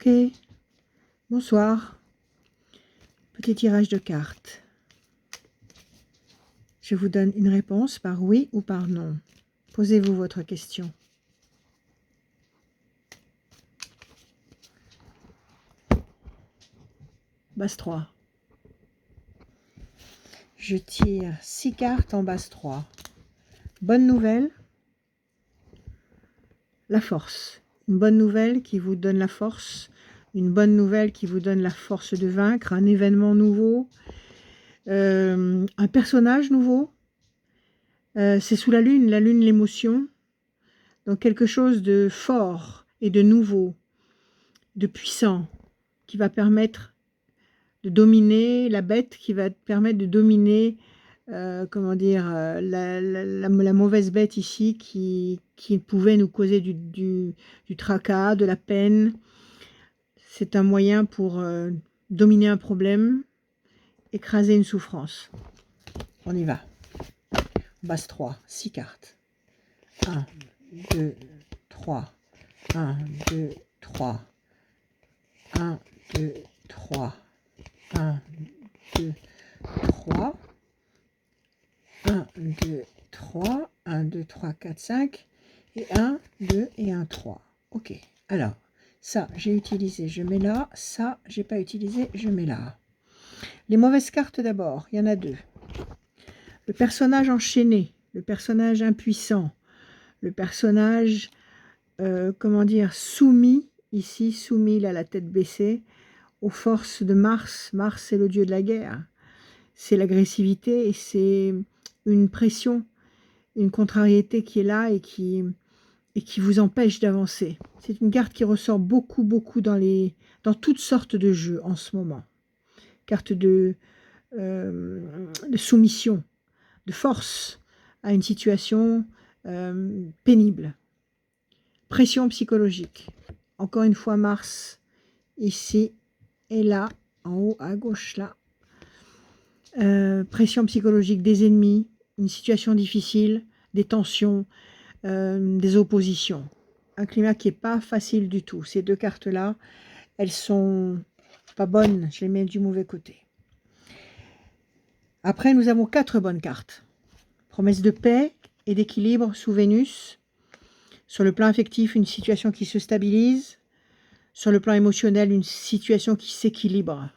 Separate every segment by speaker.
Speaker 1: Ok, bonsoir. Petit tirage de cartes. Je vous donne une réponse par oui ou par non. Posez-vous votre question. Base 3. Je tire 6 cartes en base 3. Bonne nouvelle, la force. Une bonne nouvelle qui vous donne la force. Une bonne nouvelle qui vous donne la force de vaincre. Un événement nouveau. Un personnage nouveau. C'est sous la lune, l'émotion. Donc quelque chose de fort et de nouveau, de puissant, qui va permettre de dominer la bête, qui va permettre de dominer, comment dire, la mauvaise bête ici qui pouvait nous causer du tracas, de la peine. C'est un moyen pour dominer un problème, écraser une souffrance. On y va. Base 3, 6 cartes. 1, 2, 3. 1, 2, 3. 1, 2, 3. 1, 2, 3. 1, 2, 3. 1, 2, 3, 4, 5. Et 1, 2 et 1, 3. Ok. Alors, ça, j'ai utilisé, je mets là. Ça, j'ai pas utilisé, je mets là. Les mauvaises cartes d'abord, il y en a deux. Le personnage enchaîné, le personnage impuissant, le personnage, comment dire, soumis, ici, soumis, là, la tête baissée, aux forces de Mars. Mars, c'est le dieu de la guerre. C'est l'agressivité et c'est une pression, une contrariété qui est là et qui vous empêche d'avancer. C'est une carte qui ressort beaucoup dans toutes sortes de jeux en ce moment. Carte de soumission, de force à une situation pénible. Pression psychologique. Encore une fois, Mars, ici et là, en haut à gauche, là. Pression psychologique des ennemis, une situation difficile, des tensions, des oppositions. Un climat qui n'est pas facile du tout. Ces deux cartes-là, elles sont pas bonnes, je les mets du mauvais côté. Après, nous avons 4 bonnes cartes. Promesse de paix et d'équilibre sous Vénus. Sur le plan affectif, une situation qui se stabilise. Sur le plan émotionnel, une situation qui s'équilibre.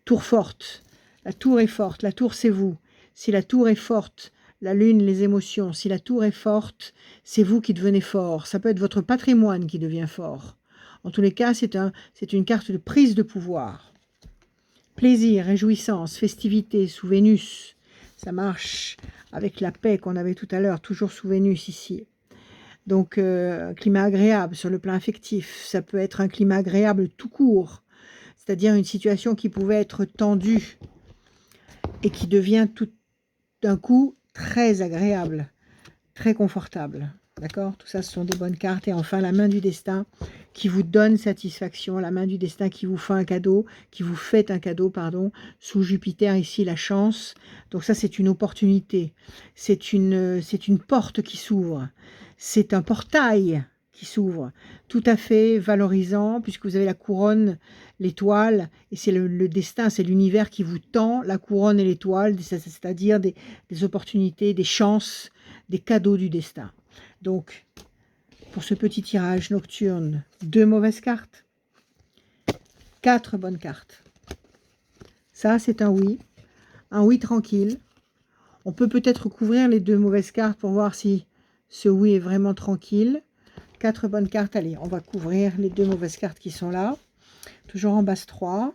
Speaker 1: Tour forte. La tour est forte. La tour, c'est vous. Si la tour est forte, la lune, les émotions. Si la tour est forte, c'est vous qui devenez fort. Ça peut être votre patrimoine qui devient fort. En tous les cas, c'est une carte de prise de pouvoir. Plaisir, réjouissance, festivité sous Vénus. Ça marche avec la paix qu'on avait tout à l'heure, toujours sous Vénus ici. Donc, climat agréable sur le plan affectif. Ça peut être un climat agréable tout court. C'est-à-dire une situation qui pouvait être tendue et qui devient tout d'un coup très agréable, très confortable. D'accord? Tout ça, ce sont des bonnes cartes. Et enfin, la main du destin qui vous donne satisfaction. La main du destin qui vous fait un cadeau, pardon, sous Jupiter, ici, la chance. Donc ça, c'est une opportunité. C'est une porte qui s'ouvre. C'est un portail qui s'ouvre. Tout à fait valorisant, puisque vous avez la couronne, l'étoile, et c'est le destin, c'est l'univers qui vous tend la couronne et l'étoile, c'est-à-dire des opportunités, des chances, des cadeaux du destin. Donc, pour ce petit tirage nocturne, 2 mauvaises cartes, 4 bonnes cartes. Ça, c'est un oui tranquille. On peut peut-être couvrir les 2 mauvaises cartes pour voir si ce oui est vraiment tranquille. 4 bonnes cartes, allez, on va couvrir les 2 mauvaises cartes qui sont là. Toujours en base 3.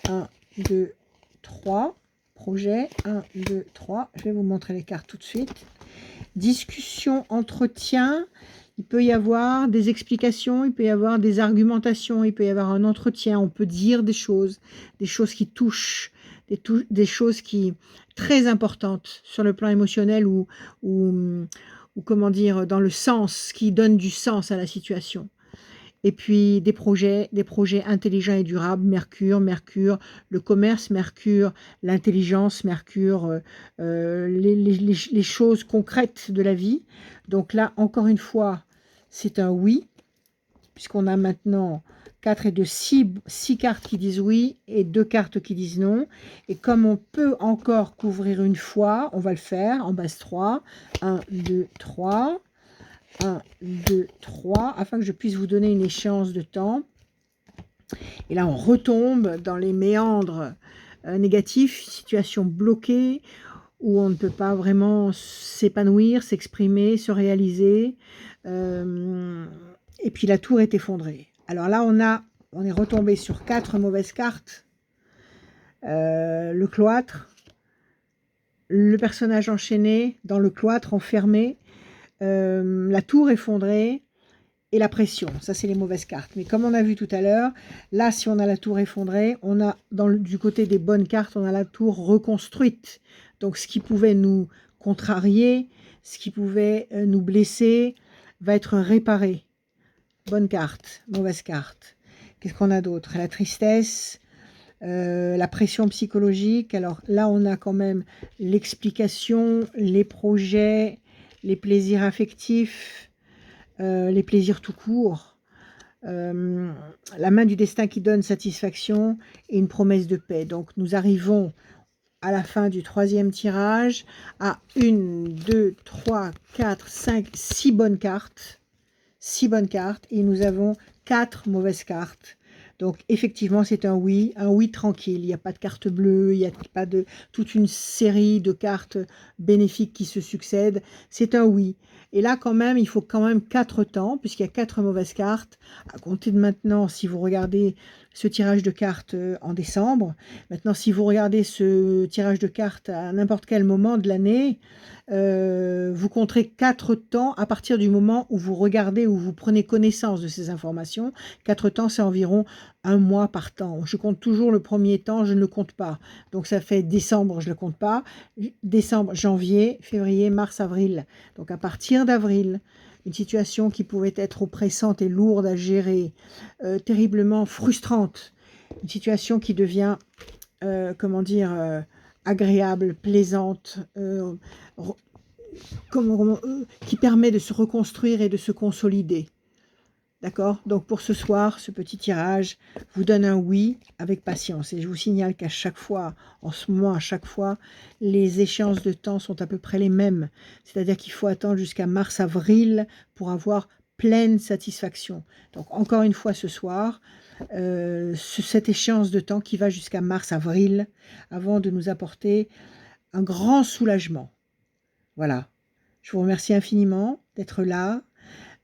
Speaker 1: 1, 2, 3. Projet, 1, 2, 3. Je vais vous montrer les cartes tout de suite. Discussion, entretien, il peut y avoir des explications, il peut y avoir des argumentations, il peut y avoir un entretien, on peut dire des choses qui touchent, des choses qui très importantes sur le plan émotionnel ou comment dire, dans le sens, qui donnent du sens à la situation. Et puis des projets intelligents et durables, Mercure, le commerce, Mercure, l'intelligence, Mercure, les choses concrètes de la vie. Donc là, encore une fois, c'est un oui, puisqu'on a maintenant 4 et 2, 6 cartes qui disent oui et 2 cartes qui disent non. Et comme on peut encore couvrir une fois, on va le faire en base 3. 1, 2, 3. 1, 2, 3, afin que je puisse vous donner une échéance de temps. Et là, on retombe dans les méandres négatifs, situation bloquée, où on ne peut pas vraiment s'épanouir, s'exprimer, se réaliser. Et puis la tour est effondrée. Alors là, on est retombé sur 4 mauvaises cartes. Le cloître, le personnage enchaîné dans le cloître enfermé, la tour effondrée et la pression. Ça, c'est les mauvaises cartes. Mais comme on a vu tout à l'heure, là, si on a la tour effondrée, on a du côté des bonnes cartes, on a la tour reconstruite. Donc, ce qui pouvait nous contrarier, ce qui pouvait nous blesser, va être réparé. Bonne carte, mauvaise carte. Qu'est-ce qu'on a d'autre? La tristesse, la pression psychologique. Alors là, on a quand même l'explication, les projets, les plaisirs affectifs, les plaisirs tout court, la main du destin qui donne satisfaction et une promesse de paix. Donc nous arrivons à la fin du 3e tirage à 1, 2, 3, 4, 5, 6 bonnes cartes. 6 bonnes cartes et nous avons 4 mauvaises cartes. Donc effectivement c'est un oui tranquille, il n'y a pas de carte bleue, il n'y a pas de toute une série de cartes bénéfiques qui se succèdent, c'est un oui. Et là quand même, il faut quand même 4 temps, puisqu'il y a 4 mauvaises cartes, à compter de maintenant, si vous regardez ce tirage de cartes en décembre, maintenant si vous regardez ce tirage de cartes à n'importe quel moment de l'année, vous compterez 4 temps à partir du moment où vous regardez, où vous prenez connaissance de ces informations. 4 temps, c'est environ 1 mois par temps. Je compte toujours le premier temps, je ne le compte pas. Donc ça fait décembre, je ne le compte pas. Décembre, janvier, février, mars, avril. Donc à partir d'avril, une situation qui pouvait être oppressante et lourde à gérer, terriblement frustrante, une situation qui devient, comment dire, agréable, plaisante, qui permet de se reconstruire et de se consolider. D'accord? Donc pour ce soir, ce petit tirage vous donne un oui avec patience. Et je vous signale qu'à chaque fois, en ce moment, à chaque fois, les échéances de temps sont à peu près les mêmes. C'est-à-dire qu'il faut attendre jusqu'à mars-avril pour avoir pleine satisfaction. Donc encore une fois ce soir, cette échéance de temps qui va jusqu'à mars-avril, avant de nous apporter un grand soulagement. Voilà. Je vous remercie infiniment d'être là.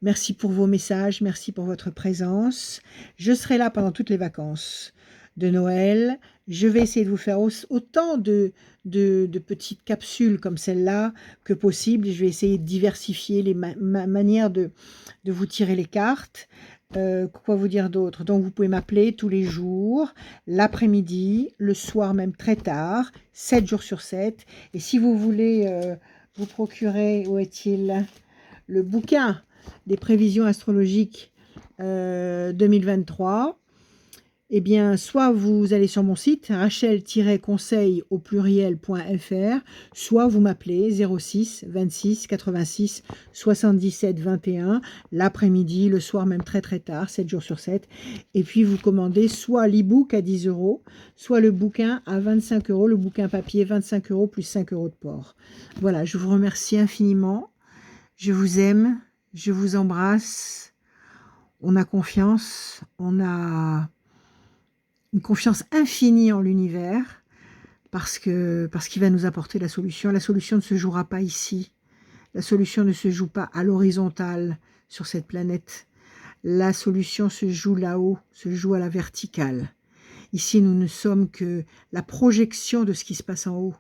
Speaker 1: Merci pour vos messages, merci pour votre présence. Je serai là pendant toutes les vacances de Noël. Je vais essayer de vous faire autant de petites capsules comme celle-là que possible. Je vais essayer de diversifier les manières de vous tirer les cartes. Quoi vous dire d'autre? Donc vous pouvez m'appeler tous les jours, l'après-midi, le soir même très tard, 7 jours sur 7. Et si vous voulez vous procurer, où est-il, le bouquin des prévisions astrologiques 2023, eh bien, soit vous allez sur mon site rachel-conseil au pluriel.fr, soit vous m'appelez 06 26 86 77 21, l'après-midi, le soir même très très tard, 7 jours sur 7, et puis vous commandez soit l'e-book à 10 €, soit le bouquin à 25 €, le bouquin papier 25 € plus 5 € de port. Voilà, je vous remercie infiniment, je vous aime, je vous embrasse, on a confiance, on a une confiance infinie en l'univers, parce qu'il va nous apporter la solution. La solution ne se jouera pas ici. La solution ne se joue pas à l'horizontale sur cette planète. La solution se joue là-haut, se joue à la verticale. Ici, nous ne sommes que la projection de ce qui se passe en haut.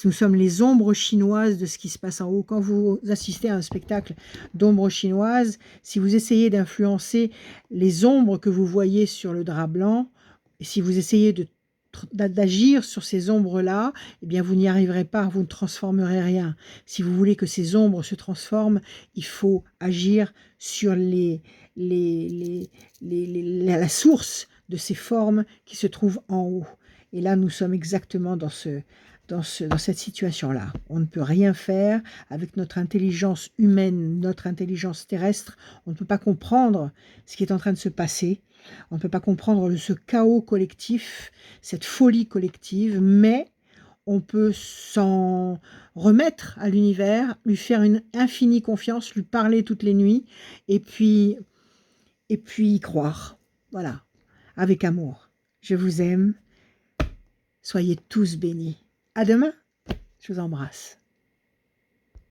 Speaker 1: Nous sommes les ombres chinoises de ce qui se passe en haut. Quand vous assistez à un spectacle d'ombres chinoises, si vous essayez d'influencer les ombres que vous voyez sur le drap blanc, et si vous essayez d'agir sur ces ombres-là, eh bien vous n'y arriverez pas, vous ne transformerez rien. Si vous voulez que ces ombres se transforment, il faut agir sur la source de ces formes qui se trouvent en haut. Et là, nous sommes exactement dans dans cette situation-là. On ne peut rien faire avec notre intelligence humaine, notre intelligence terrestre. On ne peut pas comprendre ce qui est en train de se passer. On ne peut pas comprendre ce chaos collectif, cette folie collective, mais on peut s'en remettre à l'univers, lui faire une infinie confiance, lui parler toutes les nuits, et puis y croire. Voilà, avec amour. Je vous aime. Soyez tous bénis. À demain. Je vous embrasse.